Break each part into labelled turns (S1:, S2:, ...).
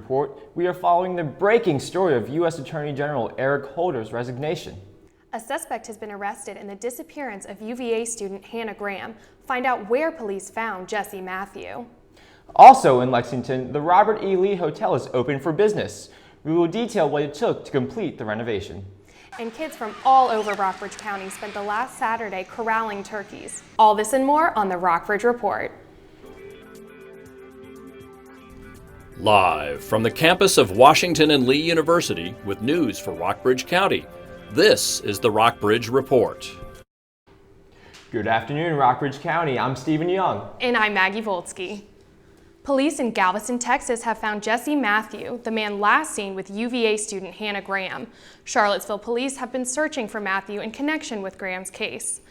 S1: Report, we are following the breaking story of U.S. Attorney General Eric Holder's resignation.
S2: A suspect has been arrested in the disappearance of UVA student Hannah Graham. Find out where police found Jesse Matthew.
S1: Also in Lexington, the Robert E. Lee Hotel is open for business. We will detail what it took to complete the renovation.
S2: And kids from all over Rockbridge County spent the last Saturday corralling turkeys. All this and more on the Rockbridge Report.
S3: Live from the campus of Washington and Lee University with news for Rockbridge County, this is the Rockbridge Report.
S1: Good afternoon, Rockbridge County. I'm Stephen Young.
S2: And I'm Maggie Voltsky. Police in Galveston, Texas have found Jesse Matthew, the man last seen with UVA student Hannah Graham. Charlottesville police have been searching for Matthew in connection with Graham's case.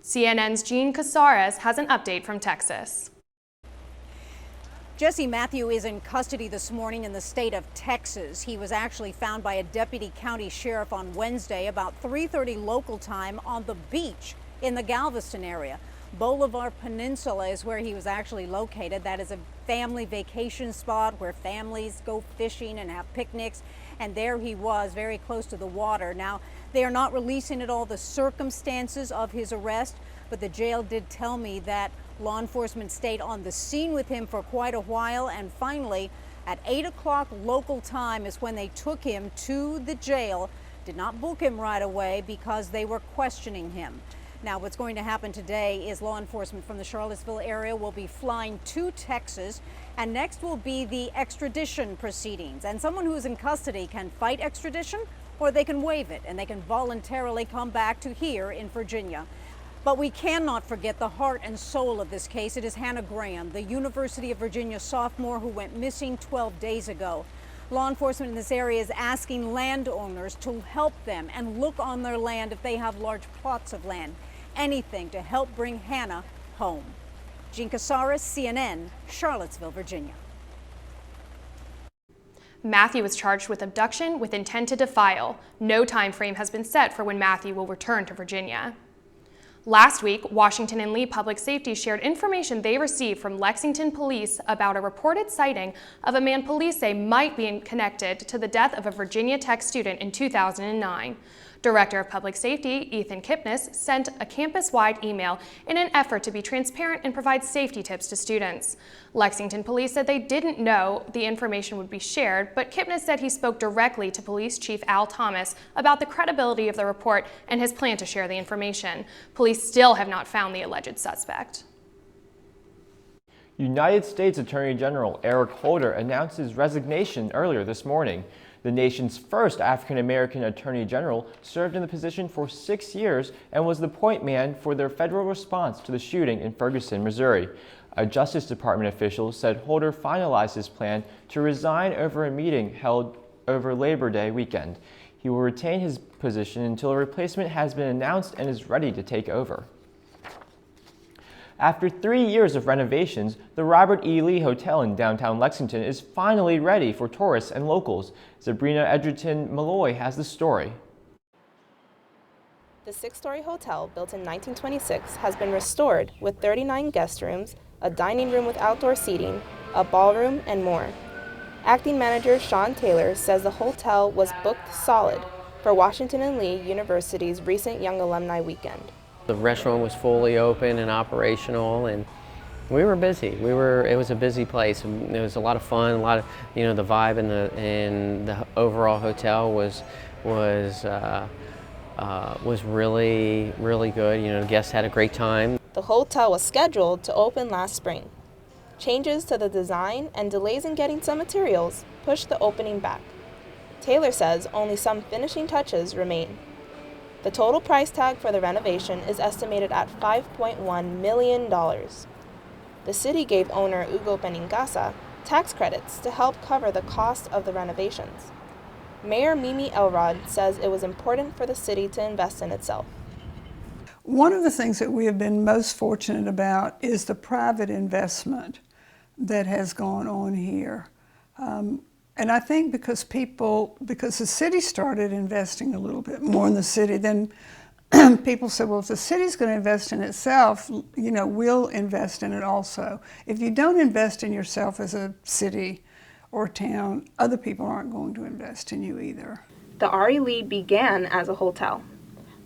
S2: CNN's Jean Casares has an update from Texas.
S4: Jesse Matthew is in custody this morning in the state of Texas. He was actually found by a deputy county sheriff on Wednesday about 3:30 local time on the beach in the Galveston area. Boulevard Peninsula is where he was actually located. That is a family vacation spot where families go fishing and have picnics. And there he was, very close to the water. Now, they are not releasing at all the circumstances of his arrest, but the jail did tell me that law enforcement stayed on the scene with him for quite a while, and finally at 8 o'clock local time is when they took him to the jail. Did not book him right away because they were questioning him. Now, what's going to happen today is law enforcement from the Charlottesville area will be flying to Texas, and next will be the extradition proceedings. And someone who is in custody can fight extradition, or they can waive it and they can voluntarily come back to here in Virginia. But we cannot forget the heart and soul of this case. It is Hannah Graham, the University of Virginia sophomore who went missing 12 days ago. Law enforcement in this area is asking landowners to help them and look on their land if they have large plots of land. Anything to help bring Hannah home. Jean Casares, CNN, Charlottesville, Virginia.
S2: Matthew was charged with abduction with intent to defile. No time frame has been set for when Matthew will return to Virginia. Last week, Washington and Lee Public Safety shared information they received from Lexington police about a reported sighting of a man police say might be connected to the death of a Virginia Tech student in 2009. Director of Public Safety, Ethan Kipnis, sent a campus-wide email in an effort to be transparent and provide safety tips to students. Lexington police said they didn't know the information would be shared, but Kipnis said he spoke directly to Police Chief Al Thomas about the credibility of the report and his plan to share the information. Police still have not found the alleged suspect.
S1: United States Attorney General Eric Holder announced his resignation earlier this morning. The nation's first African-American Attorney General served in the position for 6 years and was the point man for their federal response to the shooting in Ferguson, Missouri. A Justice Department official said Holder finalized his plan to resign over a meeting held over Labor Day weekend. He will retain his position until a replacement has been announced and is ready to take over. After 3 years of renovations, the Robert E. Lee Hotel in downtown Lexington is finally ready for tourists and locals. Sabrina Edgerton-Malloy has the story.
S5: The six-story hotel, built in 1926, has been restored with 39 guest rooms, a dining room with outdoor seating, a ballroom, and more. Acting manager Sean Taylor says the hotel was booked solid for Washington and Lee University's recent Young Alumni Weekend.
S6: The restaurant was fully open and operational, and we were busy. It was a busy place. It was a lot of fun. A lot of, the vibe in the overall hotel was really, really good. Guests had a great time.
S5: The hotel was scheduled to open last spring. Changes to the design and delays in getting some materials pushed the opening back. Taylor says only some finishing touches remain. The total price tag for the renovation is estimated at $5.1 million. The city gave owner Hugo Benincasa tax credits to help cover the cost of the renovations. Mayor Mimi Elrod says it was important for the city to invest in itself.
S7: One of the things that we have been most fortunate about is the private investment that has gone on here. And I think because the city started investing a little bit more in the city, then people said, well, if the city's going to invest in itself, we'll invest in it also. If you don't invest in yourself as a city or town, other people aren't going to invest in you either.
S5: The R.E. Lee began as a hotel,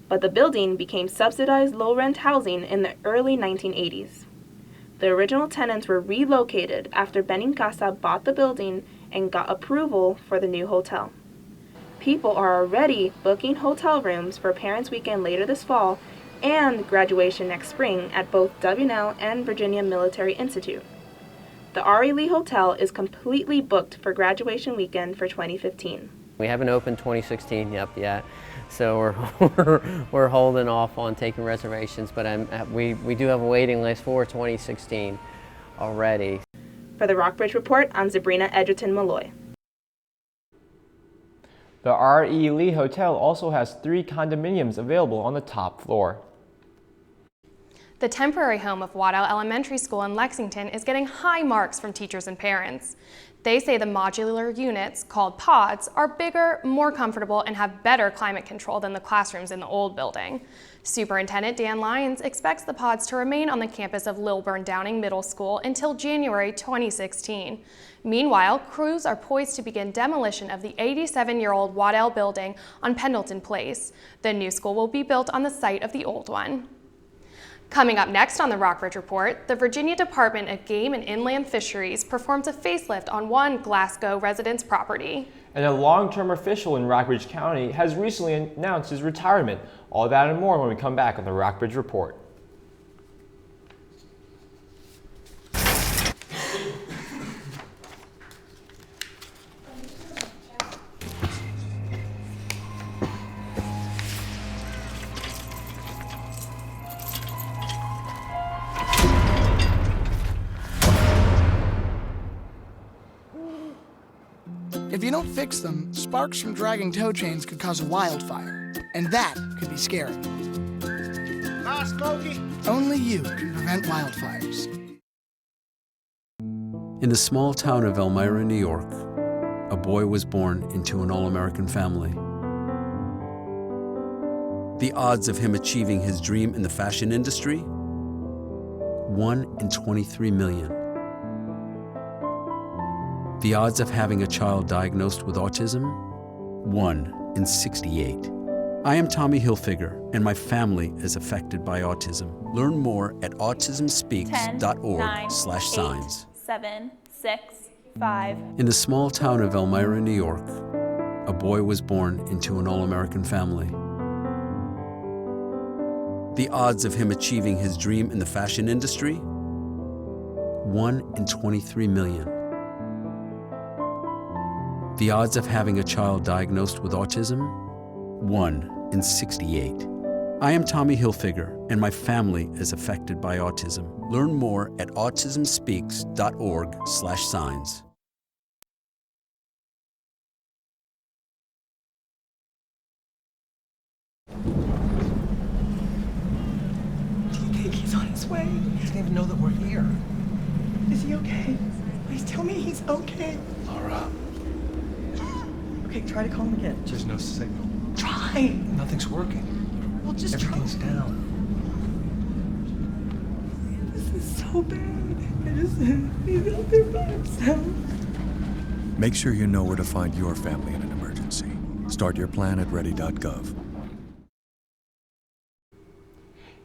S5: but the building became subsidized low-rent housing in the early 1980s. The original tenants were relocated after Benincasa bought the building and got approval for the new hotel. People are already booking hotel rooms for Parents' Weekend later this fall and graduation next spring at both W&L and Virginia Military Institute. The R.E. Lee Hotel is completely booked for graduation weekend for 2015.
S6: We haven't opened 2016 yet, so we're holding off on taking reservations, but we do have a waiting list for 2016 already.
S5: For the Rockbridge Report, I'm Sabrina Edgerton-Malloy.
S1: The R.E. Lee Hotel also has 3 condominiums available on the top floor.
S2: The temporary home of Waddell Elementary School in Lexington is getting high marks from teachers and parents. They say the modular units, called pods, are bigger, more comfortable, and have better climate control than the classrooms in the old building. Superintendent Dan Lyons expects the pods to remain on the campus of Lilburn Downing Middle School until January 2016. Meanwhile, crews are poised to begin demolition of the 87-year-old Waddell building on Pendleton Place. The new school will be built on the site of the old one. Coming up next on the Rockbridge Report, the Virginia Department of Game and Inland Fisheries performs a facelift on one Glasgow resident's property.
S1: And a long-term official in Rockbridge County has recently announced his retirement. All that and more when we come back on the Rockbridge Report.
S8: If you don't fix them, sparks from dragging tow chains could cause a wildfire, and that could be scary.
S9: Hi, Smokey.
S8: Only you can prevent wildfires.
S10: In the small town of Elmira, New York, a boy was born into an all-American family. The odds of him achieving his dream in the fashion industry? 1 in 23 million. The odds of having a child diagnosed with autism? 1 in 68. I am Tommy Hilfiger, and my family is affected by autism. Learn more at autismspeaks.org/signs.
S11: 7, 6, 5.
S10: In the small town of Elmira, New York, a boy was born into an all-American family. The odds of him achieving his dream in the fashion industry? 1 in 23 million. The odds of having a child diagnosed with autism? 1 in 68. I am Tommy Hilfiger, and my family is affected by autism. Learn more at autismspeaks.org/signs.
S12: Do you think he's on his way? He doesn't even know that we're here. Is he okay? Please tell me he's okay.
S9: Laura.
S12: Okay, try to call him again.
S9: There's no signal.
S12: Try!
S9: Nothing's working.
S12: Well, just
S9: Everything's
S12: try.
S9: down.
S12: This is so bad. He's out there by himself.
S13: Make sure you know where to find your family in an emergency. Start your plan at ready.gov.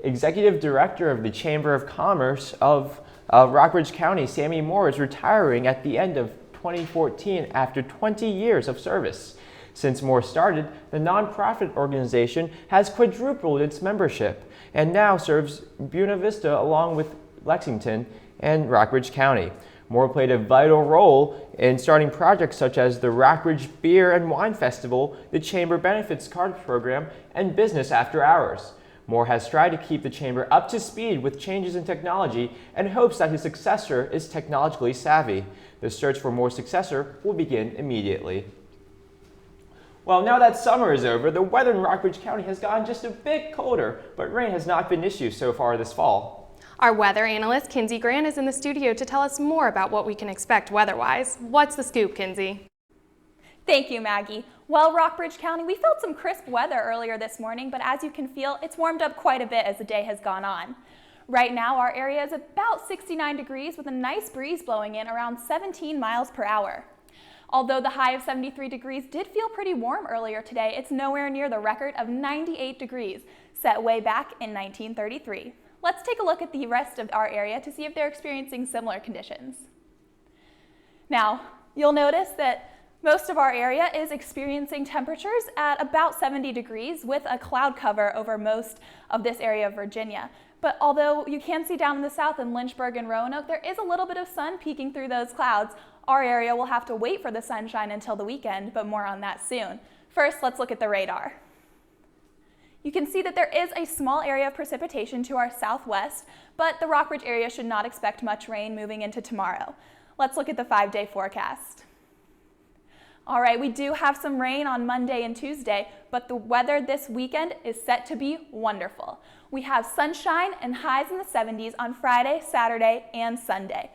S1: Executive Director of the Chamber of Commerce of Rockbridge County, Sammy Moore, is retiring at the end of 2014 after 20 years of service. Since Moore started, the nonprofit organization has quadrupled its membership and now serves Buena Vista along with Lexington and Rockbridge County. Moore played a vital role in starting projects such as the Rockbridge Beer and Wine Festival, the Chamber Benefits Card Program, and Business After Hours. Moore has tried to keep the Chamber up to speed with changes in technology and hopes that his successor is technologically savvy. The search for Moore's successor will begin immediately. Well, now that summer is over, the weather in Rockbridge County has gotten just a bit colder, but rain has not been an issue so far this fall.
S2: Our weather analyst, Kinsey Grant, is in the studio to tell us more about what we can expect weather-wise. What's the scoop, Kinsey?
S11: Thank you, Maggie. Well, Rockbridge County, we felt some crisp weather earlier this morning, but as you can feel, it's warmed up quite a bit as the day has gone on. Right now, our area is about 69 degrees with a nice breeze blowing in around 17 miles per hour. Although the high of 73 degrees did feel pretty warm earlier today, it's nowhere near the record of 98 degrees set way back in 1933. Let's take a look at the rest of our area to see if they're experiencing similar conditions. Now, you'll notice that most of our area is experiencing temperatures at about 70 degrees with a cloud cover over most of this area of Virginia. But although you can see down in the south in Lynchburg and Roanoke, there is a little bit of sun peeking through those clouds. Our area will have to wait for the sunshine until the weekend, but more on that soon. First, let's look at the radar. You can see that there is a small area of precipitation to our southwest, but the Rockbridge area should not expect much rain moving into tomorrow. Let's look at the 5-day forecast. All right, we do have some rain on Monday and Tuesday, but the weather this weekend is set to be wonderful. We have sunshine and highs in the 70s on Friday, Saturday, and Sunday.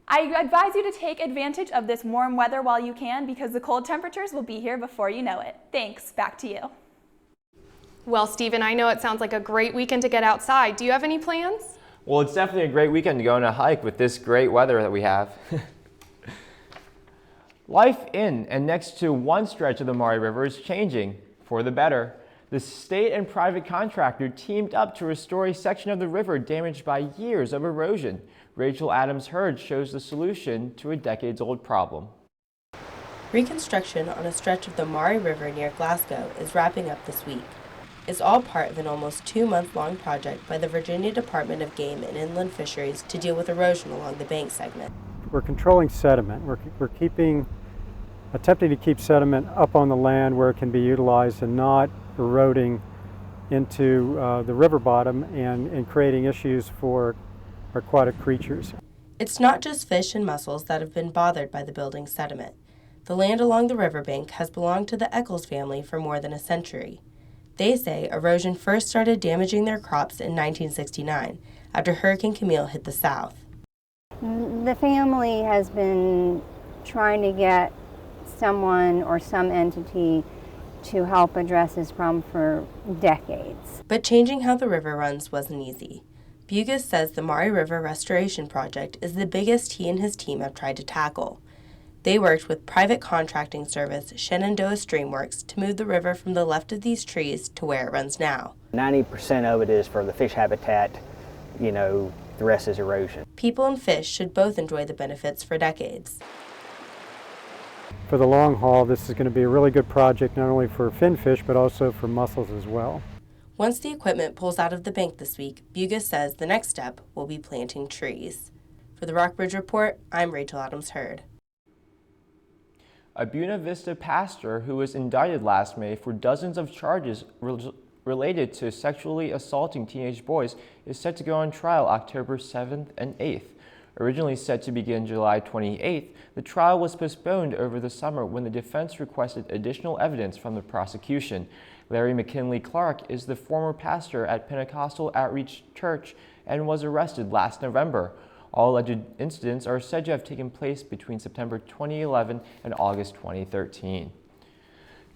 S11: I advise you to take advantage of this warm weather while you can because the cold temperatures will be here before you know it. Thanks, back to you.
S2: Well, Stephen, I know it sounds like a great weekend to get outside. Do you have any plans?
S1: Well, it's definitely a great weekend to go on a hike with this great weather that we have. Life in and next to one stretch of the Maury River is changing for the better. The state and private contractor teamed up to restore a section of the river damaged by years of erosion. Rachel Adams-Hurd shows the solution to a decades-old problem.
S14: Reconstruction on a stretch of the Maury River near Glasgow is wrapping up this week. It's all part of an almost 2-month-long project by the Virginia Department of Game and Inland Fisheries to deal with erosion along the bank segment.
S15: We're controlling sediment. We're attempting to keep sediment up on the land where it can be utilized and not eroding into the river bottom and creating issues for aquatic creatures.
S14: It's not just fish and mussels that have been bothered by the building's sediment. The land along the riverbank has belonged to the Eccles family for more than a century. They say erosion first started damaging their crops in 1969 after Hurricane Camille hit the south.
S16: The family has been trying to get someone or some entity to help address this problem for decades.
S14: But changing how the river runs wasn't easy. Bugas says the Maury River Restoration Project is the biggest he and his team have tried to tackle. They worked with private contracting service Shenandoah Streamworks to move the river from the left of these trees to where it runs now.
S17: 90% of it is for the fish habitat, the rest is erosion.
S14: People and fish should both enjoy the benefits for decades.
S15: For the long haul, this is going to be a really good project not only for finfish but also for mussels as well.
S14: Once the equipment pulls out of the bank this week, Bugas says the next step will be planting trees. For the Rockbridge Report, I'm Rachel Adams-Hurd.
S1: A Buena Vista pastor who was indicted last May for dozens of charges related to sexually assaulting teenage boys is set to go on trial October 7th and 8th. Originally set to begin July 28th, the trial was postponed over the summer when the defense requested additional evidence from the prosecution. Larry McKinley Clark is the former pastor at Pentecostal Outreach Church and was arrested last November. All alleged incidents are said to have taken place between September 2011 and August 2013.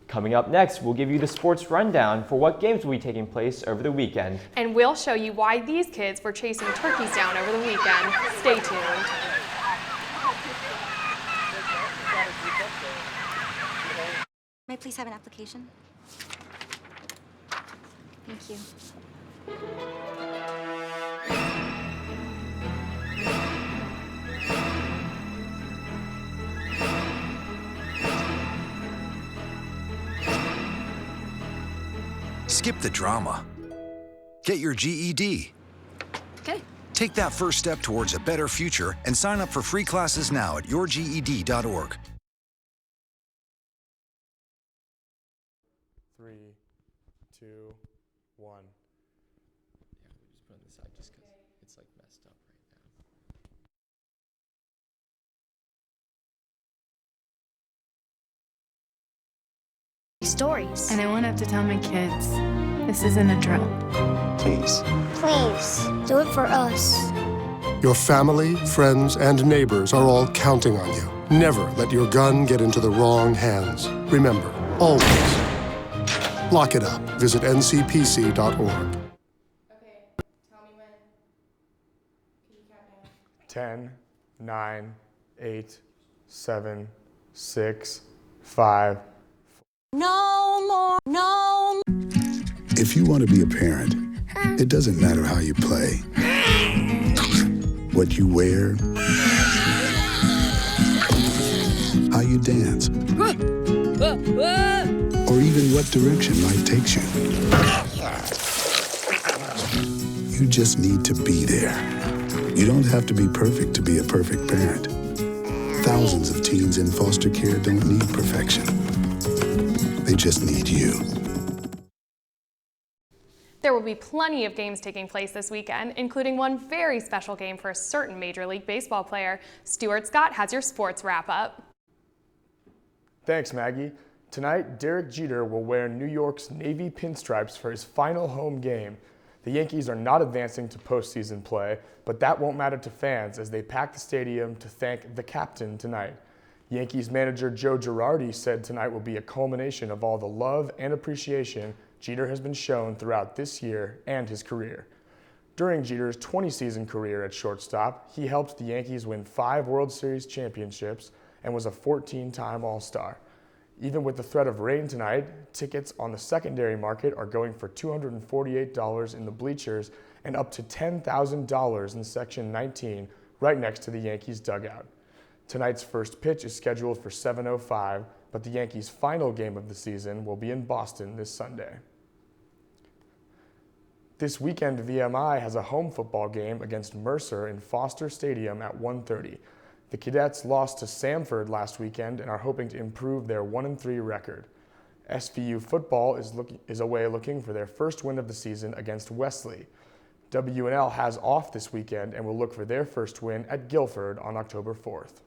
S1: Coming up next, we'll give you the sports rundown for what games will be taking place over the weekend.
S2: And we'll show you why these kids were chasing turkeys down over the weekend. Stay tuned.
S18: May I please have an application? Thank you.
S19: Skip the drama. Get your GED.
S18: Okay.
S19: Take that first step towards a better future and sign up for free classes now at yourged.org.
S20: 3, 2, 1.
S1: Yeah, we just put on the side just because it's like messed up right now.
S21: Stories. And I went up to tell my kids, this isn't a drill.
S22: Please.
S18: Please, do it for us.
S22: Your family, friends, and neighbors are all counting on you. Never let your gun get into the wrong hands. Remember, always, lock it up. Visit ncpc.org.
S2: Okay, tell me when. Can you count down?
S20: 10, 9, 8, 7, 6, 5.
S18: No more. No.
S3: If you want to be a parent, it doesn't matter how you play, what you wear, how you dance, or even what direction life takes you. You just need to be there. You don't have to be perfect to be a perfect parent. Thousands of teens in foster care don't need perfection. They just need you.
S2: There will be plenty of games taking place this weekend, including one very special game for a certain Major League Baseball player. Stuart Scott has your sports wrap-up.
S20: Thanks, Maggie. Tonight, Derek Jeter will wear New York's Navy pinstripes for his final home game. The Yankees are not advancing to postseason play, but that won't matter to fans as they pack the stadium to thank the captain tonight. Yankees manager Joe Girardi said tonight will be a culmination of all the love and appreciation Jeter has been shown throughout this year and his career. During Jeter's 20-season career at shortstop, he helped the Yankees win 5 World Series championships and was a 14-time All-Star. Even with the threat of rain tonight, tickets on the secondary market are going for $248 in the bleachers and up to $10,000 in Section 19, right next to the Yankees dugout. Tonight's first pitch is scheduled for 7:05, but the Yankees' final game of the season will be in Boston this Sunday. This weekend, VMI has a home football game against Mercer in Foster Stadium at 1:30. The Cadets lost to Samford last weekend and are hoping to improve their 1-3 record. SVU football is away looking for their first win of the season against Wesley. WNL has off this weekend and will look for their first win at Guilford on October 4th.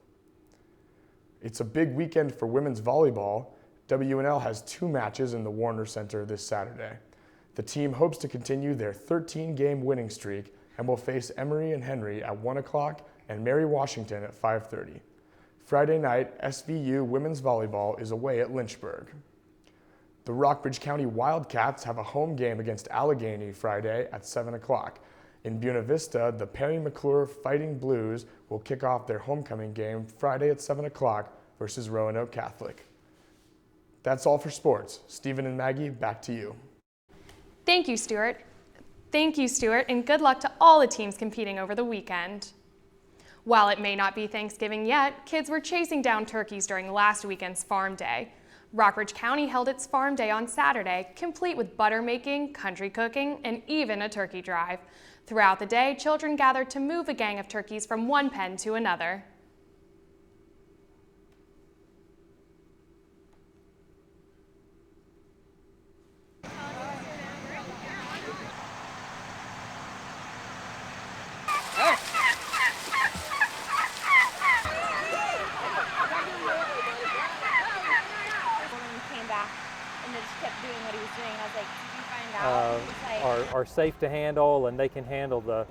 S20: It's a big weekend for women's volleyball. WNL has 2 matches in the Warner Center this Saturday. The team hopes to continue their 13-game winning streak and will face Emory and Henry at 1 o'clock and Mary Washington at 5:30. Friday night, SVU women's volleyball is away at Lynchburg. The Rockbridge County Wildcats have a home game against Allegheny Friday at 7 o'clock. In Buena Vista, the Perry McClure Fighting Blues will kick off their homecoming game Friday at 7 o'clock versus Roanoke Catholic. That's all for sports. Stephen and Maggie, back to you.
S2: Thank you, Stuart. Thank you, Stuart, and good luck to all the teams competing over the weekend. While it may not be Thanksgiving yet, kids were chasing down turkeys during last weekend's Farm Day. Rockbridge County held its Farm Day on Saturday, complete with butter making, country cooking, and even a turkey drive. Throughout the day, children gathered to move a gang of turkeys from one pen to another.
S4: Are safe to handle, and they can handle the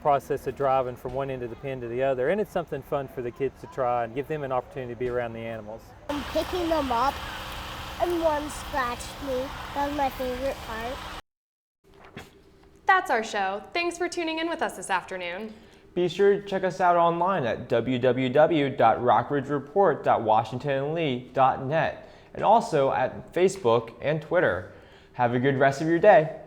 S4: process of driving from one end of the pen to the other, and it's something fun for the kids to try and give them an opportunity to be around the animals.
S23: I'm picking them up and one scratched me. That was my favorite part.
S2: That's our show. Thanks for tuning in with us this afternoon.
S1: Be sure to check us out online at www.rockbridgereport.washingtonandlee.net and also at Facebook and Twitter. Have a good rest of your day.